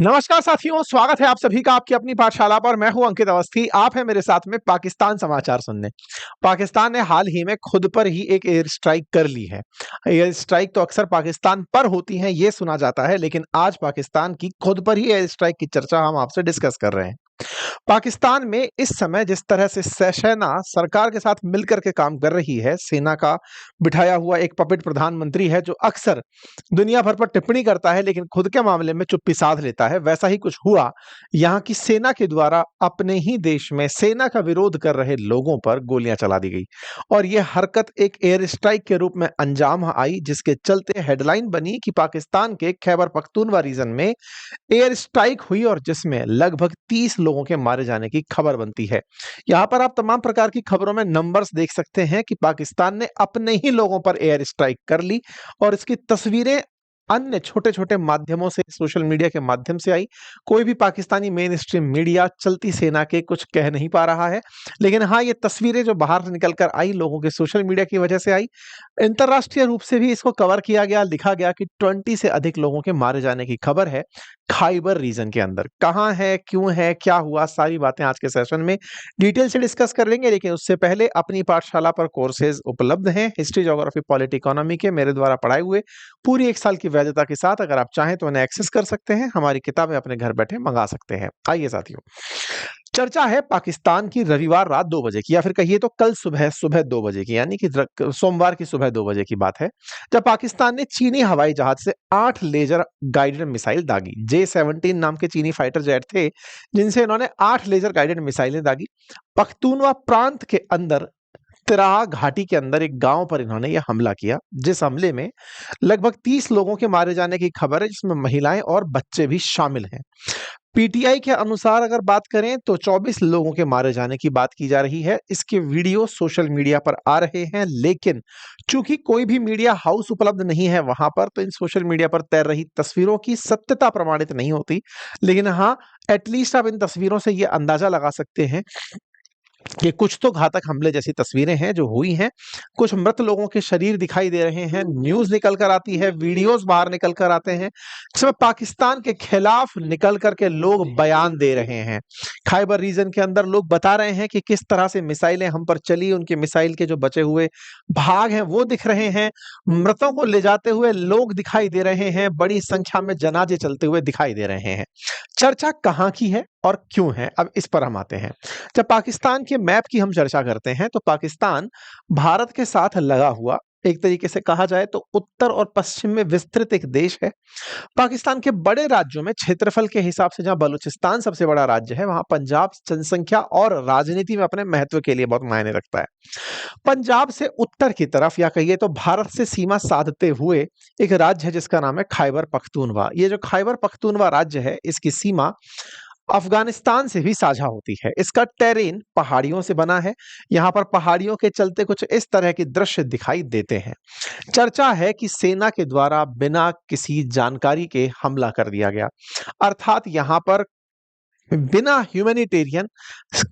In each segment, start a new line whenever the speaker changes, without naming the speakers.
नमस्कार साथियों, स्वागत है आप सभी का आपकी अपनी पाठशाला पर। मैं हूं अंकित अवस्थी। आप हैं मेरे साथ में पाकिस्तान समाचार सुनने। पाकिस्तान ने हाल ही में खुद पर ही एक एयर स्ट्राइक कर ली है। एयर स्ट्राइक तो अक्सर पाकिस्तान पर होती है, ये सुना जाता है, लेकिन आज पाकिस्तान की खुद पर ही एयर स्ट्राइक की चर्चा हम आपसे डिस्कस कर रहे हैं। पाकिस्तान में इस समय जिस तरह से सेना सरकार के साथ मिलकर के काम कर रही है, सेना का बिठाया हुआ एक पपेट प्रधानमंत्री है जो अक्सर दुनिया भर पर टिप्पणी करता है लेकिन खुद के मामले में चुप्पी साध लेता है, वैसा ही कुछ हुआ यहाँ की सेना के द्वारा अपने ही देश में सेना का विरोध कर रहे लोगों पर गोलियां चला दी गई और यह हरकत एक एयर स्ट्राइक के रूप में अंजाम आई, जिसके चलते हेडलाइन बनी कि पाकिस्तान के खैबर पख्तूनवा रीजन में एयर स्ट्राइक हुई और जिसमें लगभग 30 लोगों के मारे जाने की खबर बनती है। यहाँ पर आप तमाम प्रकार की खबरों में नंबर्स देख सकते हैं कि पाकिस्तान ने अपने ही लोगों पर एयर स्ट्राइक कर ली और इसकी तस्वीरें अन्य छोटे-छोटे माध्यमों से, सोशल मीडिया के माध्यम से आई। कोई भी पाकिस्तानी मेन स्ट्रीम मीडिया चलती सेना के कुछ कह नहीं पा रहा है, लेकिन हाँ, ये तस्वीरें जो बाहर निकल कर आई लोगों के सोशल मीडिया की वजह से आई। अंतर्राष्ट्रीय रूप से भी इसको कवर किया गया, लिखा गया कि 20 से अधिक लोगों के मारे जाने की खबर है खाइबर रीजन के अंदर। कहाँ है, क्यों है, क्या हुआ, सारी बातें आज के सेशन में डिटेल से डिस्कस कर लेंगे। लेकिन उससे पहले अपनी पाठशाला पर कोर्सेज उपलब्ध हैं हिस्ट्री, ज्योग्राफी, पॉलिटी, इकोनॉमी के मेरे द्वारा पढ़ाए हुए पूरी 1 साल की वैधता के साथ। अगर आप चाहें तो उन्हें एक्सेस कर सकते हैं, हमारी किताबें अपने घर बैठे मंगा सकते हैं। आइए साथियों, चर्चा है पाकिस्तान की रविवार रात 2 बजे की, या फिर कहिए तो कल सुबह सुबह 2 बजे की, यानी कि सोमवार की सुबह 2 बजे की बात है, जब पाकिस्तान ने चीनी हवाई जहाज से 8 लेजर गाइडेड मिसाइल दागी। J-17 नाम के चीनी फाइटर जेट थे जिनसे इन्होंने 8 लेजर गाइडेड मिसाइलें दागी। पख्तूनवा प्रांत के अंदर तिराहा घाटी के अंदर एक गांव पर इन्होंने यह हमला किया, जिस हमले में लगभग 30 लोगों के मारे जाने की खबर है, जिसमें महिलाएं और बच्चे भी शामिल हैं। पीटीआई के अनुसार अगर बात करें तो 24 लोगों के मारे जाने की बात की जा रही है। इसके वीडियो सोशल मीडिया पर आ रहे हैं, लेकिन चूंकि कोई भी मीडिया हाउस उपलब्ध नहीं है वहां पर, तो इन सोशल मीडिया पर तैर रही तस्वीरों की सत्यता प्रमाणित नहीं होती। लेकिन हाँ, एटलीस्ट आप इन तस्वीरों से ये अंदाजा लगा सकते हैं कि कुछ तो घातक हमले जैसी तस्वीरें हैं जो हुई हैं। कुछ मृत लोगों के शरीर दिखाई दे रहे हैं, न्यूज़ निकल कर आती है, वीडियोज़ बाहर निकल कर आते हैं, जिसमें पाकिस्तान के खिलाफ निकल कर के लोग बयान दे रहे हैं। खैबर रीजन के अंदर लोग बता रहे हैं कि किस तरह से मिसाइलें हम पर चली, उनके मिसाइल के जो बचे हुए भाग हैं वो दिख रहे हैं, मृतों को ले जाते हुए लोग दिखाई दे रहे हैं, बड़ी संख्या में जनाजे चलते हुए दिखाई दे रहे हैं। चर्चा कहाँ की है और क्यों है, अब इस पर हम आते हैं। जब पाकिस्तान के मैप की हम चर्चा करते हैं तो पाकिस्तान भारत के साथ लगा हुआ, एक तरीके से कहा जाए तो उत्तर और पश्चिम में विस्तृत एक देश है। पाकिस्तान के बड़े राज्यों में क्षेत्रफल के हिसाब से जहां बलूचिस्तान सबसे बड़ा राज्य है, वहां पंजाब जनसंख्या और राजनीति में अपने महत्व के लिए बहुत मायने रखता है। पंजाब से उत्तर की तरफ, या कहिए तो भारत से सीमा साधते हुए एक राज्य है जिसका नाम है खैबर पख्तूनवा। ये जो खैबर पख्तूनवा राज्य है, इसकी सीमा अफगानिस्तान से भी साझा होती है। इसका टेरेन पहाड़ियों से बना है। यहाँ पर पहाड़ियों के चलते कुछ इस तरह के दृश्य दिखाई देते हैं। चर्चा है कि सेना के द्वारा बिना किसी जानकारी के हमला कर दिया गया, अर्थात यहाँ पर बिना ह्यूमैनिटेरियन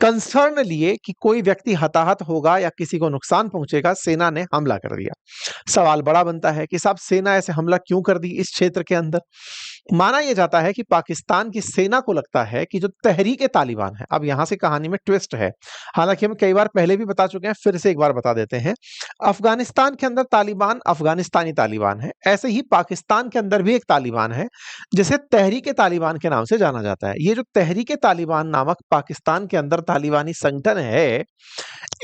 कंसर्न लिए कि कोई व्यक्ति हताहत होगा या किसी को नुकसान पहुंचेगा, सेना ने हमला कर दिया। सवाल बड़ा बनता है कि साहब सेना ऐसे हमला क्यों कर दी इस क्षेत्र के अंदर। माना यह जाता है कि पाकिस्तान की सेना को लगता है कि जो तहरीक तालिबान है, अब यहां से कहानी में ट्विस्ट है, हालांकि हम कई बार पहले भी बता चुके हैं, फिर से एक बार बता देते हैं। अफगानिस्तान के अंदर तालिबान अफगानिस्तानी तालिबान है, ऐसे ही पाकिस्तान के अंदर भी एक तालिबान है जिसे तहरीक तालिबान के नाम से जाना जाता है। ये जो तहरीक तालिबान नामक पाकिस्तान के अंदर तालिबानी संगठन है,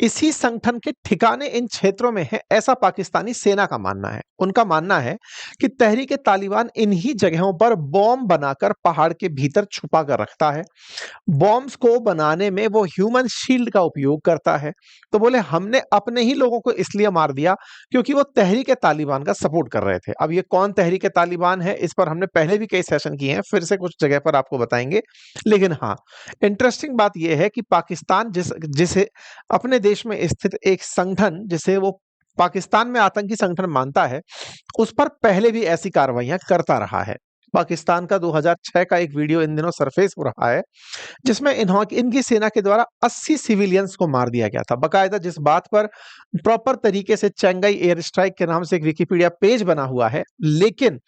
इसी संगठन के ठिकाने इन क्षेत्रों में है, ऐसा पाकिस्तानी सेना का मानना है। उनका मानना है कि तहरीक तालिबान इन्हीं जगहों पर बॉम्ब बनाकर पहाड़ के भीतर छुपा कर रखता है। बॉम्ब्स को बनाने में वो ह्यूमन शील्ड का उपयोग करता है। तो बोले हमने अपने ही लोगों को इसलिए मार दिया क्योंकि वो तहरीक तालिबान का सपोर्ट कर रहे थे। अब ये कौन तहरीक तालिबान है, इस पर हमने पहले भी कई सेशन किए हैं, फिर से कुछ जगह पर आपको बताएंगे। लेकिन हाँ, इंटरेस्टिंग बात यह है कि पाकिस्तान जिसे अपने देश में स्थित एक संगठन जिसे वो पाकिस्तान में आतंकी संगठन मानता है, उस पर पहले भी ऐसी कार्रवाइयां करता रहा है। पाकिस्तान का 2006 का एक वीडियो इन दिनों सरफेस हो रहा है, जिसमें इनकी सेना के द्वारा 80 सिविलियंस को मार दिया गया था। बकायदा जिस बात पर प्रॉपर तरीके से चेंगई एयर स्ट्राइक के नाम से एक विकिपीडिया पेज बना हुआ है, लेकिन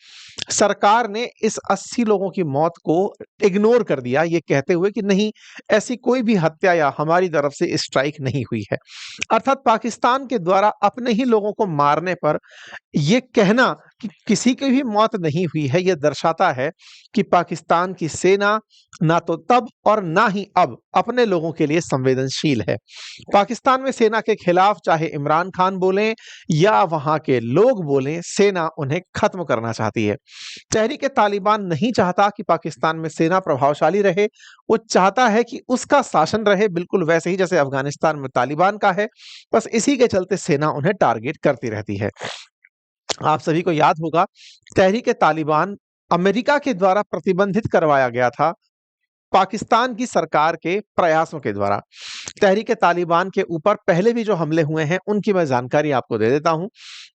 सरकार ने इस 80 लोगों की मौत को इग्नोर कर दिया, ये कहते हुए कि नहीं, ऐसी कोई भी हत्या या हमारी तरफ से स्ट्राइक नहीं हुई है। अर्थात पाकिस्तान के द्वारा अपने ही लोगों को मारने पर ये कहना कि किसी की भी मौत नहीं हुई है, यह दर्शाता है कि पाकिस्तान की सेना ना तो तब और ना ही अब अपने लोगों के लिए संवेदनशील है। पाकिस्तान में सेना के खिलाफ चाहे इमरान खान बोलें या वहां के लोग बोलें, सेना उन्हें खत्म करना चाहती है। तहरीक तालिबान नहीं चाहता कि पाकिस्तान में सेना प्रभावशाली रहे, वो चाहता है कि उसका शासन रहे बिल्कुल वैसे ही जैसे अफगानिस्तान में तालिबान का है। बस इसी के चलते सेना उन्हें टारगेट करती रहती है। आप सभी को याद होगा, तहरीक तालिबान अमेरिका के द्वारा प्रतिबंधित करवाया गया था पाकिस्तान की सरकार के प्रयासों के द्वारा। तहरीक तालिबान के ऊपर पहले भी जो हमले हुए हैं उनकी मैं जानकारी आपको दे देता हूं,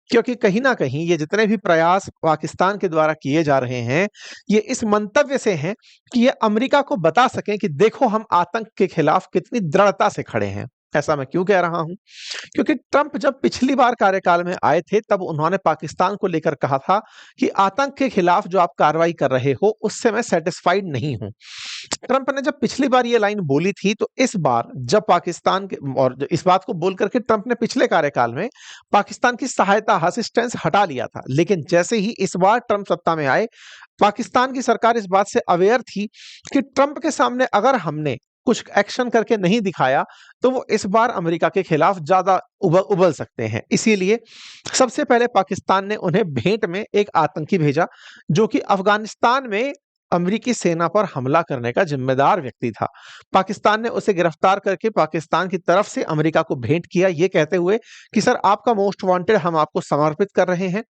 क्योंकि कहीं ना कहीं ये जितने भी प्रयास पाकिस्तान के द्वारा किए जा रहे हैं, ये इस मंतव्य से हैं कि ये अमेरिका को बता सकें कि देखो हम आतंक के खिलाफ कितनी दृढ़ता से खड़े हैं। ऐसा मैं क्यों कह रहा हूं? क्योंकि ट्रंप जब पिछली बार कार्यकाल में आए थे, तब उन्होंने पाकिस्तान को लेकर कहा था कि आतंक के खिलाफ जो आप कार्रवाई कर रहे हो उससे मैं सेटिस्फाइड नहीं हूं। ट्रंप ने जब पिछली बार ये लाइन बोली थी, तो इस बार जब पाकिस्तान के और इस बात को बोल करके ट्रंप ने पिछले कार्यकाल में पाकिस्तान की सहायता असिस्टेंस हटा लिया था, लेकिन जैसे ही इस बार ट्रंप सत्ता में आए, पाकिस्तान की सरकार इस बात से अवेयर थी कि ट्रंप के सामने अगर हमने कुछ एक्शन करके नहीं दिखाया तो वो इस बार अमेरिका के खिलाफ ज्यादा उबल सकते हैं। इसीलिए सबसे पहले पाकिस्तान ने उन्हें भेंट में एक आतंकी भेजा, जो कि अफगानिस्तान में अमेरिकी सेना पर हमला करने का जिम्मेदार व्यक्ति था। पाकिस्तान ने उसे गिरफ्तार करके पाकिस्तान की तरफ से अमेरिका को भेंट किया, ये कहते हुए कि सर आपका मोस्ट वांटेड हम आपको समर्पित कर रहे हैं।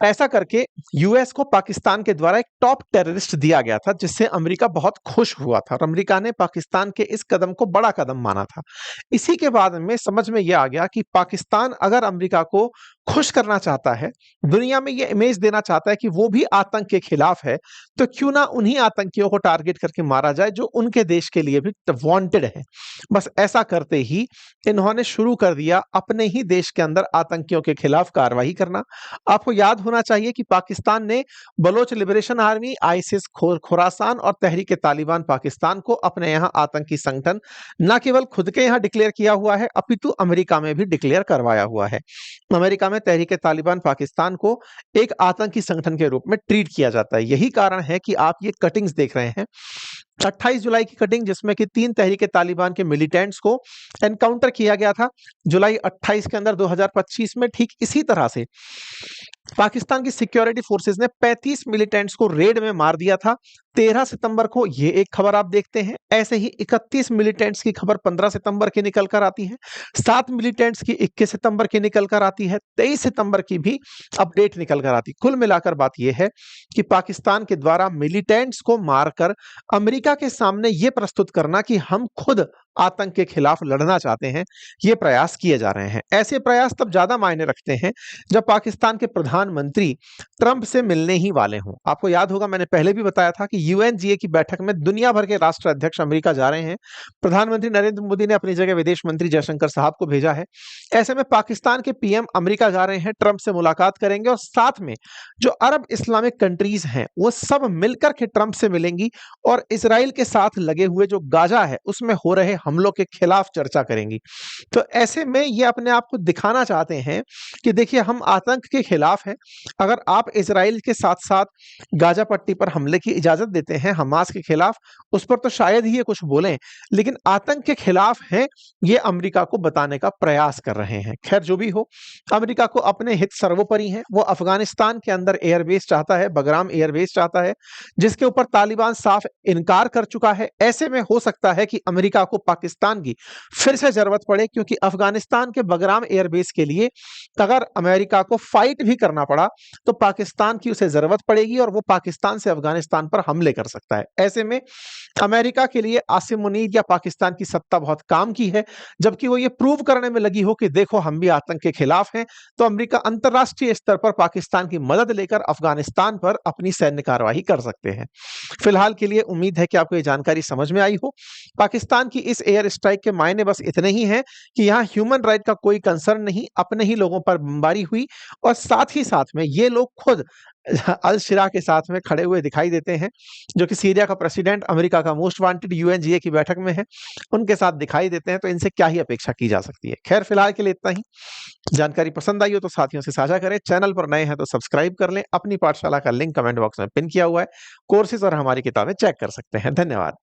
ऐसा करके यूएस को पाकिस्तान के द्वारा एक टॉप टेररिस्ट दिया गया था, जिससे अमेरिका बहुत खुश हुआ था और अमेरिका ने पाकिस्तान के इस कदम को बड़ा कदम माना था। इसी के बाद में समझ में यह आ गया कि पाकिस्तान अगर अमेरिका को खुश करना चाहता है, दुनिया में यह इमेज देना चाहता है कि वो भी आतंक के खिलाफ है, तो क्यों ना उन्हीं आतंकियों को टारगेट करके मारा जाए जो उनके देश के लिए भी वांटेड है। बस ऐसा करते ही इन्होंने शुरू कर दिया अपने ही देश के अंदर आतंकियों के खिलाफ कार्रवाई करना। आपको याद होना चाहिए कि पाकिस्तान ने Baloch liberation army, ISIS Khorasan और तहरीक तालिबान पाकिस्तान को अपने यहाँ आतंकी संगठन न केवल खुद के यहाँ डिक्लेयर किया हुआ है, अपितु अमेरिका में भी डिक्लेयर करवाया हुआ है। अमेरिका में तहरीक तालिबान पाकिस्तान को एक आतंकी संगठन के रूप में ट्रीट किया जाता है। यही कारण है कि आप ये कटिंग्स देख रहे हैं। 28 जुलाई की कटिंग, जिसमें कि 3 तहरीक तालिबान के मिलिटेंट्स को एनकाउंटर किया गया था जुलाई 28 के अंदर 2025 में। ठीक इसी तरह से पाकिस्तान की सिक्योरिटी फोर्सेस ने 35 मिलिटेंट्स को रेड में मार दिया था 13 सितंबर को। ये एक खबर आप देखते हैं। ऐसे ही 31 मिलिटेंट्स की खबर 15 सितंबर की निकल कर आती है, 7 मिलिटेंट्स की 21 सितंबर की निकल कर आती है, 23 सितंबर की भी अपडेट निकल कर आती है। कुल मिलाकर बात यह है कि पाकिस्तान के द्वारा मिलिटेंट्स को मारकर अमेरिका के सामने यह प्रस्तुत करना कि हम खुद आतंक के खिलाफ लड़ना चाहते हैं, ये प्रयास किए जा रहे हैं। ऐसे प्रयास तब ज्यादा मायने रखते हैं जब पाकिस्तान के प्रधानमंत्री ट्रंप से मिलने ही वाले हों। आपको याद होगा, मैंने पहले भी बताया था कि यूएनजीए की बैठक में दुनिया भर के राष्ट्र अध्यक्ष अमेरिका जा रहे हैं। प्रधानमंत्री नरेंद्र मोदी ने अपनी जगह विदेश मंत्री जयशंकर साहब को भेजा है। ऐसे में पाकिस्तान के पीएम अमेरिका जा रहे हैं, ट्रंप से मुलाकात करेंगे और साथ में जो अरब इस्लामिक कंट्रीज हैं वो सब मिलकर के ट्रंप से मिलेंगी और इसराइल के साथ लगे हुए जो गाजा है उसमें हो रहे हमलों के खिलाफ चर्चा करेंगी। तो ऐसे में ये अपने आप को दिखाना चाहते हैं कि देखिए हम आतंक के खिलाफ हैं। अगर आप इसराइल के साथ साथ गाजा पट्टी पर हमले की इजाजत देते हैं हमास के खिलाफ, उस पर तो शायद ही ये कुछ बोलें, लेकिन आतंक के खिलाफ हैं ये अमेरिका को बताने का प्रयास कर रहे हैं। खैर जो भी हो, अमेरिका को अपने हित सर्वोपरि हैं। वो अफगानिस्तान के अंदर एयरबेस चाहता है, बगराम एयरबेस चाहता है, जिसके ऊपर तालिबान साफ इनकार कर चुका है। ऐसे में हो सकता है कि अमेरिका को पाकिस्तान की फिर से जरूरत पड़े, क्योंकि अफगानिस्तान के बगराम एयरबेस के लिए अगर अमेरिका को फाइट भी करना पड़ा तो पाकिस्तान की उसे जरूरत पड़ेगी और वो पाकिस्तान से अफगानिस्तान पर हमले कर सकता है। ऐसे में अमेरिका के लिए आसिम मुनीर या पाकिस्तान की सत्ता बहुत काम की है, जबकि वो ये प्रूव करने में लगी हो कि देखो हम भी आतंक के खिलाफ हैं, तो अमेरिका अंतरराष्ट्रीय स्तर पर पाकिस्तान की मदद लेकर अफगानिस्तान पर अपनी सैन्य कार्यवाही कर सकते हैं। फिलहाल के लिए उम्मीद है कि आपको ये जानकारी समझ में आई हो। पाकिस्तान की इस एयर स्ट्राइक के मायने बस इतने ही हैं कि यहाँ ह्यूमन राइट का कोई कंसर्न नहीं, अपने ही लोगों पर बमबारी हुई और साथ ही साथ में ये लोग खुद अल शिरा के साथ में खड़े हुए दिखाई देते हैं, जो कि सीरिया का प्रेसिडेंट, अमेरिका का मोस्ट वांटेड, यूएनजीए की बैठक में है, उनके साथ दिखाई देते हैं। तो इनसे क्या ही अपेक्षा की जा सकती है। खैर फिलहाल के लिए इतना ही। जानकारी पसंद आई हो तो साथियों से साझा करें, चैनल पर नए हैं तो सब्सक्राइब कर लें। अपनी पाठशाला का लिंक कमेंट बॉक्स में पिन किया हुआ है, कोर्सेज और हमारी किताबें चेक कर सकते हैं। धन्यवाद।